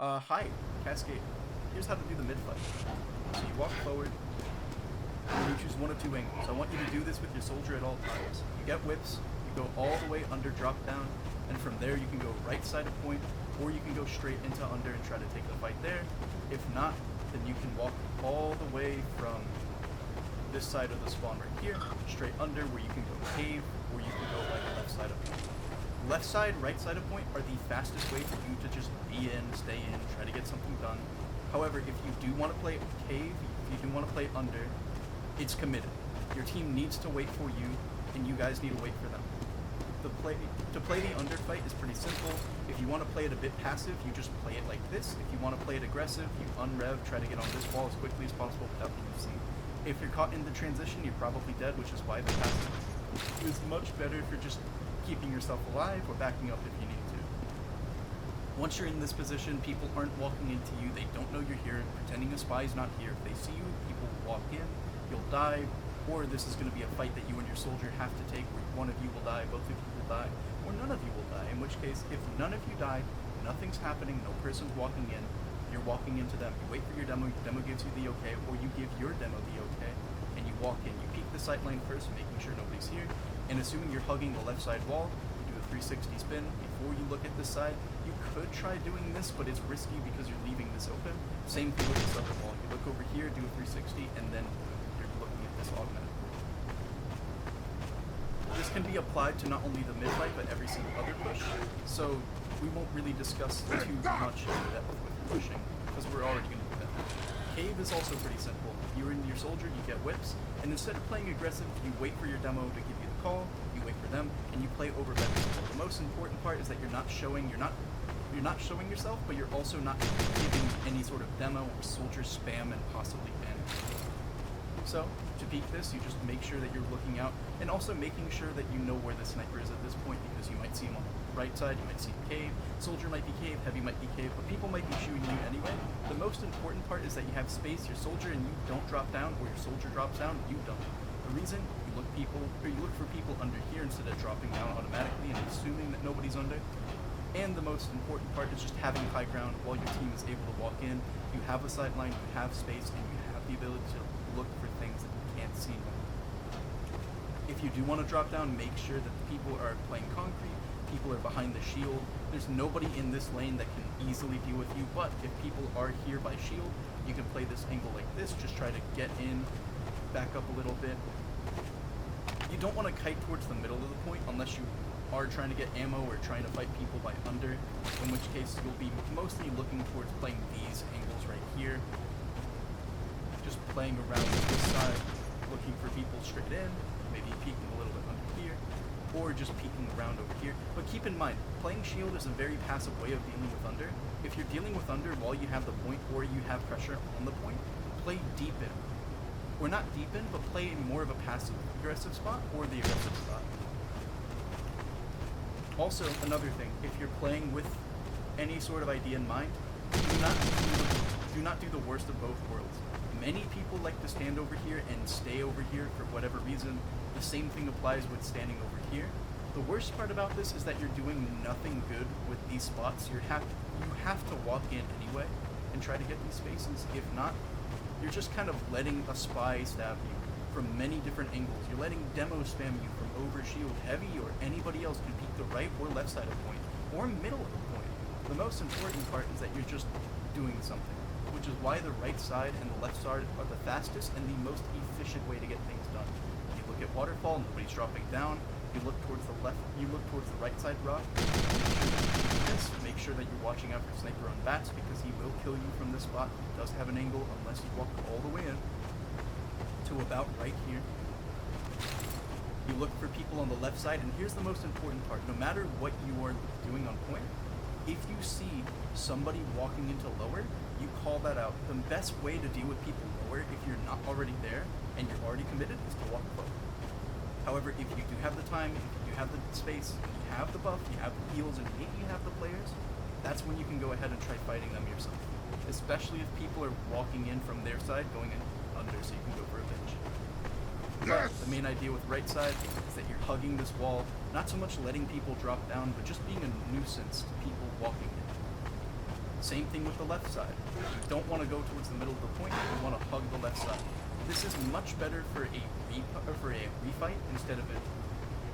Hi, Cascade. Here's how to do the mid fight. So you walk forward, and you choose one of two angles. I want you to do this with your soldier at all times. You get whips, you go all the way under drop down, and from there you can go right side of point, or you can go straight into under and try to take the fight there. If not, then you can walk all the way from this side of the spawn right here, straight under, where you can go cave, or you can go like left side of point. Left side, right side of point are the fastest way for you to just be in, stay in, try to get something done. However, if you do want to play cave, if you do want to play under, it's committed. Your team needs to wait for you, and you guys need to wait for them. To play the under fight is pretty simple. If you want to play it a bit passive, you just play it like this. If you want to play it aggressive, you unrev, try to get on this wall as quickly as possible without QC. If you're caught in the transition, you're probably dead, which is why the passive is much better if you're just keeping yourself alive or backing up if you need to. Once you're in this position, people aren't walking into you, they don't know you're here, pretending a spy is not here. If they see you, people will walk in, you'll die, or this is going to be a fight that you and your soldier have to take where one of you will die, both of you will die, or none of you will die, in which case, if none of you die, nothing's happening, no person's walking in, you're walking into them. You wait for your demo gives you the okay, or you give your demo the okay, and you walk in. You peek the sight line first, making sure nobody's here, and assuming you're hugging the left side wall, you do a 360 spin before you look at this side. You could try doing this, but it's risky because you're leaving this open. Same thing with this other wall. You look over here, do a 360, and then you're looking at this automatically. This can be applied to not only the mid fight, but every single other push. So we won't really discuss too much in depth with pushing, because we're already going to do that. Cave is also pretty simple. You're in your soldier, you get whips, and instead of playing aggressive, you wait for your demo to give you the call, you wait for them, and you play over better. The most important part is that you're not showing yourself, but you're also not giving any sort of demo or soldier spam and possibly panic. So, to peek this, you just make sure that you're looking out, and also making sure that you know where the sniper is at this point, because you might see him on the right side, you might see cave, soldier might be cave, heavy might be cave, but people might be shooting you anyway. The most important part is that you have space, your soldier, and you don't drop down, or your soldier drops down, you don't. The reason you look for people under here instead of dropping down automatically and assuming that nobody's under. And the most important part is just having high ground while your team is able to walk in. You have a sight line, you have space, and you have the ability to look for things that you can't see now. If you do want to drop down, make sure that the people are playing concrete, people are behind the shield. There's nobody in this lane that can easily deal with you, but if people are here by shield, you can play this angle like this, just try to get in, back up a little bit. You don't want to kite towards the middle of the point unless you are trying to get ammo or trying to fight people by under, in which case you'll be mostly looking towards playing these angles right here. Just playing around this side, looking for people straight in, maybe peeking a little bit under here, or just peeking around over here. But keep in mind, playing shield is a very passive way of dealing with under. If you're dealing with under while you have the point or you have pressure on the point, play deep in. Or not deep in, but play in more of a passive aggressive spot or the aggressive spot. Also, another thing, if you're playing with any sort of idea in mind, do not do the worst of both worlds. Many people like to stand over here and stay over here for whatever reason. The same thing applies with standing over here. The worst part about this is that you're doing nothing good with these spots. You have to walk in anyway and try to get these spaces. If not, you're just kind of letting a spy stab you from many different angles. You're letting demo spam you from over shield. Heavy or anybody else can peek the right or left side of point, or middle of the point. The most important part is that you're just doing something, which is why the right side and the left side are the fastest and the most efficient way to get things done. You look at waterfall, nobody's dropping down. You look towards the left, you look towards the right side rock. Make sure that you're watching out for sniper on bats, because he will kill you from this spot. He does have an angle unless you walk all the way in to about right here. You look for people on the left side, and here's the most important part. No matter what you are doing on point, if you see somebody walking into lower, you call that out. The best way to deal with people lower, if you're not already there and you're already committed, is to walk forward. However, if you do have the time, if you do have the space, you have the buff, you have the heals, and maybe you have the players, that's when you can go ahead and try fighting them yourself. Especially if people are walking in from their side, going in under, so you can go for a bitch. Yes. The main idea with right side is that you're hugging this wall, not so much letting people drop down, but just being a nuisance to people walking in. Same thing with the left side. You don't want to go towards the middle of the point, you want to hug the left side. This is much better for a refight instead of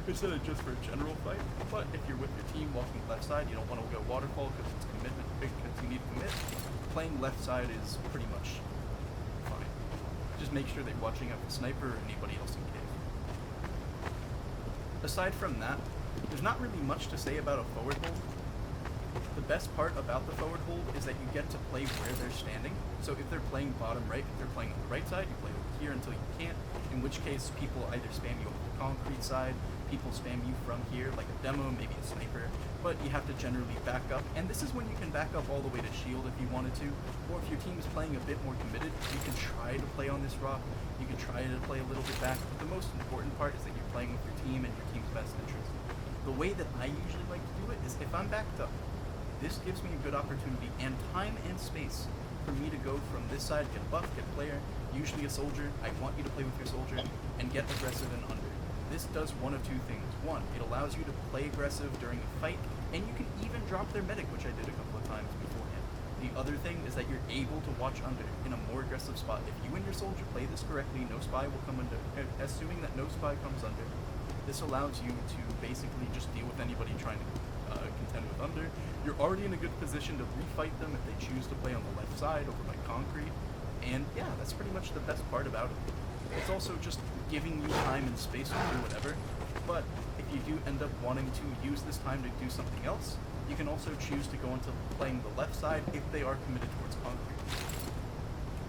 just for a general fight. But if you're with your team walking left side, you don't want to go waterfall because it's commitment, because you need to commit. Playing left side is pretty much fine. Just make sure that you're watching out for sniper or anybody else in cave. Aside from that, there's not really much to say about a forward hold. The best part about the forward hold is that you get to play where they're standing. So if they're playing bottom right, if they're playing on the right side, you play over here until you can't, in which case people either spam you over the concrete side, people spam you from here, like a demo, maybe a sniper, but you have to generally back up, and this is when you can back up all the way to shield if you wanted to, or if your team is playing a bit more committed, you can try to play on this rock, you can try to play a little bit back, but the most important part is that you're playing with your team and your team's best interest. The way that I usually like to do it is if I'm backed up, this gives me a good opportunity and time and space for me to go from this side, get a buff, get a player, usually a soldier, I want you to play with your soldier, and get aggressive and under. This does one of two things. One, it allows you to play aggressive during a fight, and you can even drop their medic, which I did a couple of times beforehand. The other thing is that you're able to watch under in a more aggressive spot. If you and your soldier play this correctly, no spy will come under. Assuming that no spy comes under, this allows you to basically just deal with anybody trying to contend with under. You're already in a good position to refight them if they choose to play on the left side over by concrete. And yeah, that's pretty much the best part about it. It's also just giving you time and space to do whatever, but if you do end up wanting to use this time to do something else, you can also choose to go into playing the left side if they are committed towards concrete.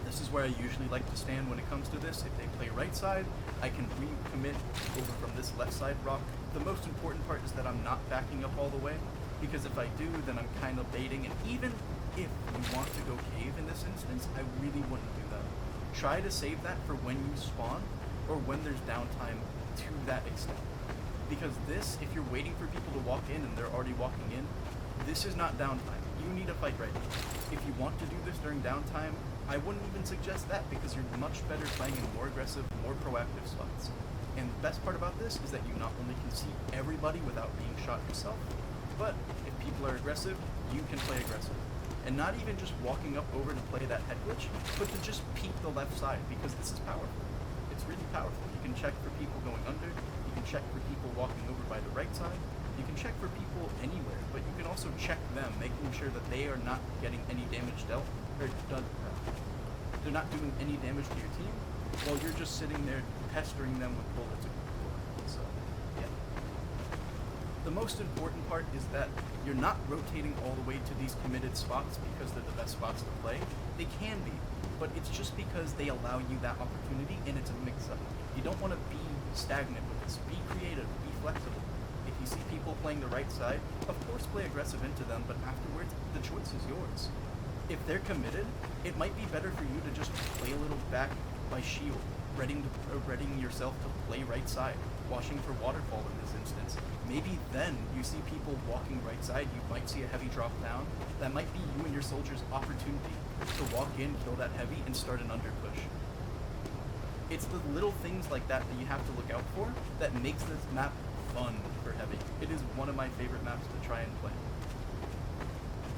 This is where I usually like to stand when it comes to this. If they play right side, I can recommit over from this left side rock. The most important part is that I'm not backing up all the way, because if I do, then I'm kind of baiting, and even if you want to go cave in this instance, I really wouldn't do that. Try to save that for when you spawn, or when there's downtime to that extent. Because this, if you're waiting for people to walk in and they're already walking in, this is not downtime. You need a fight right now. If you want to do this during downtime, I wouldn't even suggest that, because you're much better playing in more aggressive, more proactive spots. And the best part about this is that you not only can see everybody without being shot yourself, but if people are aggressive, you can play aggressive. And not even just walking up over to play that head glitch, but to just peek the left side, because this is powerful. It's really powerful. You can check for people going under, you can check for people walking over by the right side, you can check for people anywhere, but you can also check them, making sure that they are not getting any damage dealt, or done. They're not doing any damage to your team, while you're just sitting there pestering them with bullets. So, yeah. The most important part is that you're not rotating all the way to these committed spots because they're the best spots to play. They can be, but it's just because they allow you that opportunity, and it's a mix-up. You don't want to be stagnant with this. Be creative, be flexible. If you see people playing the right side, of course play aggressive into them, but afterwards, the choice is yours. If they're committed, it might be better for you to just play a little back by shield, readying yourself to play right side, watching for waterfall in this instance. Maybe then you see people walking right side, you might see a heavy drop down. That might be you and your soldier's opportunity to walk in, kill that heavy, and start an under push. It's the little things like that that you have to look out for that makes this map fun for heavy. It is one of my favorite maps to try and play.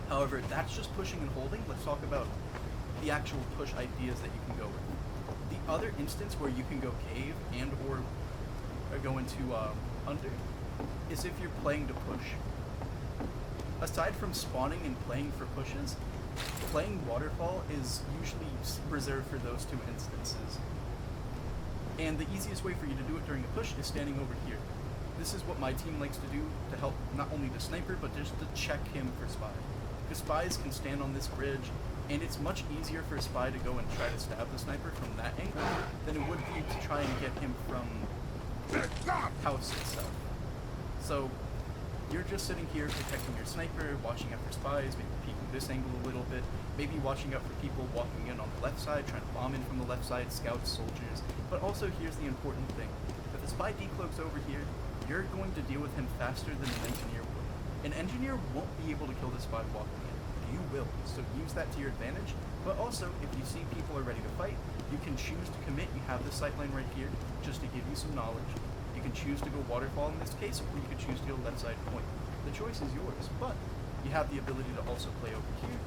However, that's just pushing and holding. Let's talk about the actual push ideas that you can go with. The other instance where you can go cave and or go into under is if you're playing to push. Aside from spawning and playing for pushes, playing waterfall is usually reserved for those two instances. And the easiest way for you to do it during a push is standing over here. This is what my team likes to do to help not only the sniper, but just to check him for spy. Because spies can stand on this bridge, and it's much easier for a spy to go and try to stab the sniper from that angle than it would be to try and get him from the house itself. So you're just sitting here protecting your sniper, watching out for spies, maybe peeking this angle a little bit, maybe watching out for people walking in on the left side, trying to bomb in from the left side, scouts, soldiers. But also here's the important thing. If the spy decloaks over here, you're going to deal with him faster than an engineer would. An engineer won't be able to kill the spy walking in. You will, so use that to your advantage. But also, if you see people are ready to fight, you can choose to commit. You have the sightline right here, just to give you some knowledge. You can choose to go waterfall in this case, or you can choose to go left side point. The choice is yours, but you have the ability to also play over here,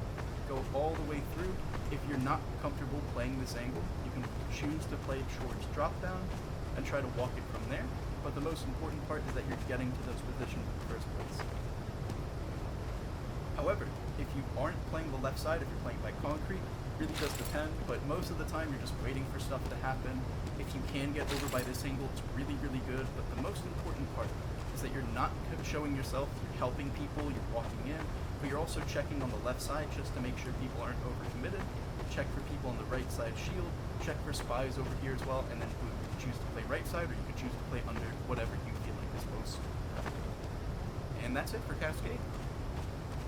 all the way through. If you're not comfortable playing this angle, you can choose to play it towards drop down and try to walk it from there. But the most important part is that you're getting to those positions in the first place. However, if you aren't playing the left side, if you're playing by concrete, really does depend, but most of the time you're just waiting for stuff to happen. If you can get over by this angle, it's really, really good, but the most important part is that you're not showing yourself, you're helping people, you're walking in, but you're also checking on the left side just to make sure people aren't overcommitted. Check for people on the right side shield, check for spies over here as well, and then boom, you can choose to play right side, or you can choose to play under, whatever you feel like is most. And that's it for Cascade.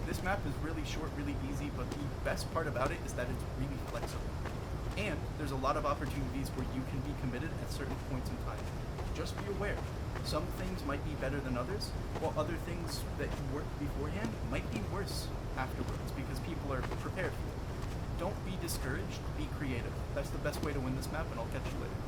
This map is really short, really easy, but the best part about it is that it's really flexible. And there's a lot of opportunities where you can be committed at certain points in time. Just be aware, some things might be better than others, while other things that worked beforehand might be worse afterwards because people are prepared for it. Don't be discouraged, be creative. That's the best way to win this map, and I'll catch you later.